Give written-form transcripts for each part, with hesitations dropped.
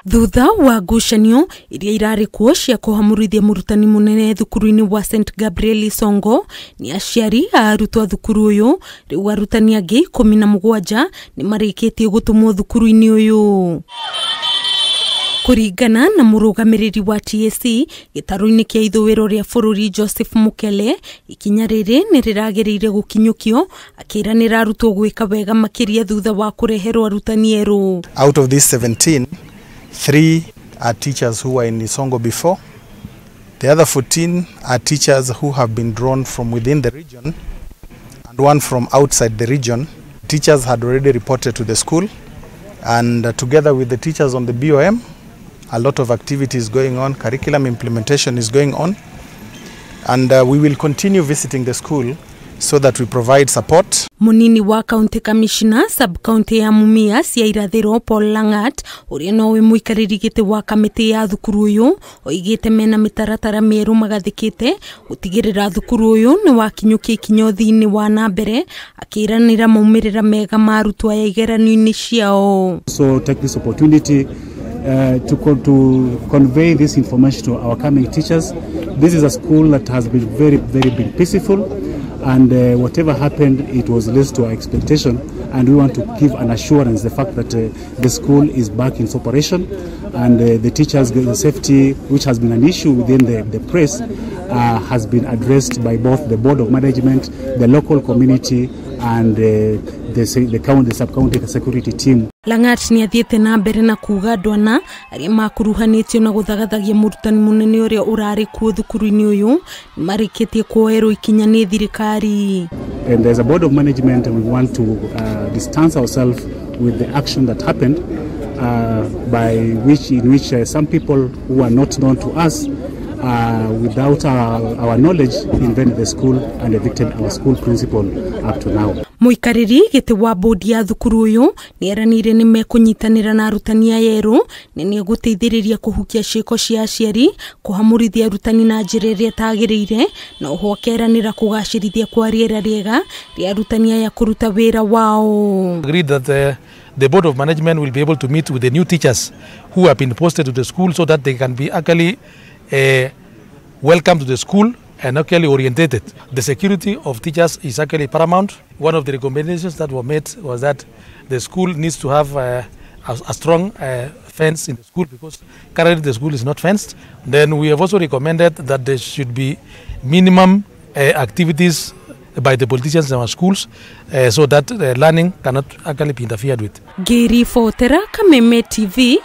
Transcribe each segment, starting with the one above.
Thutha wa ngucanio iria irari kuo cia kuhamurithia murutani munene thukuru-ini wa St Gabriel Isongo ni aciari a arutwo thukuru uyu, riu arutani angi 17 ni marikitie gutumwo thukuru-ini uyu. Kuringana na murugamiriri wa TSC gitaru-ini kia ithowero ria bururi Joseph Mukele, ikinya riri ni riragiriire gukinyukio, akiranira arutwo gwika wega makiria thutha wa kureherwo arutani eru. Out of these 17, 3 are teachers who were in Isongo before. The other 14 are teachers who have been drawn from within the region and one from outside the region. Teachers had already reported to the school, and together with the teachers on the BOM, a lot of activities going on, curriculum implementation is going on, and we will continue visiting the school so that we provide support. Munini wa County Commissioner Sub-County ya Mumias ya irathiro Paul Langat uria nowe muikariri giti wa kamiti ya thukuru uyu oigite mena mitaratara mieru magathikite gutigirira thukuru uyu ni wakinyukia ikinyo thiini wa nambere, akiranira maumirira mega ma arutwo ya igeranio-ini ciao. So take this opportunity to convey this information to our coming teachers. This is a school that has been very peaceful, and whatever happened, it was less to our expectation, and we want to give an assurance the fact that the school is back in operation, and the teachers' safety, which has been an issue within the press, has been addressed by both the board of management, the local community, and the sub-county security team. Langat ni athiete na mbere na kuga ndwana aria makuruhanitio na guthagathagia murutani munene uria urari kuo thukuru-ini uyu marikitie kuoerwo ikinya ni thirikari. And as a board of management, we want to distance ourselves with the action that happened, in which some people who are not known to us, without our knowledge, invaded the school and evicted our school principal up to now. Muikariri giti wa bodi ya thukuru uyu ni eranire ni mekunyitanira na arutani ayeru ni guteithiriria kuhukia ciiko cia aciari kuhamurithia arutani na njira iria tagiriire na uhokeranira kugacirithia kwa riera riega ria arutani aya kuruta wira wao. Agreed that the board of management will be able to meet with the new teachers who have been posted to the school so that they can be actually welcome to the school and actually orientated. The security of teachers is actually paramount. One of the recommendations that were made was that the school needs to have a strong fence in the school, because currently the school is not fenced. Then we have also recommended that there should be minimum activities by the politicians in our schools so that learning cannot actually be interfered with. Geri Fotera, Kameme TV,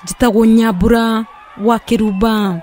Jitagwo Nyambura wa Kiruba.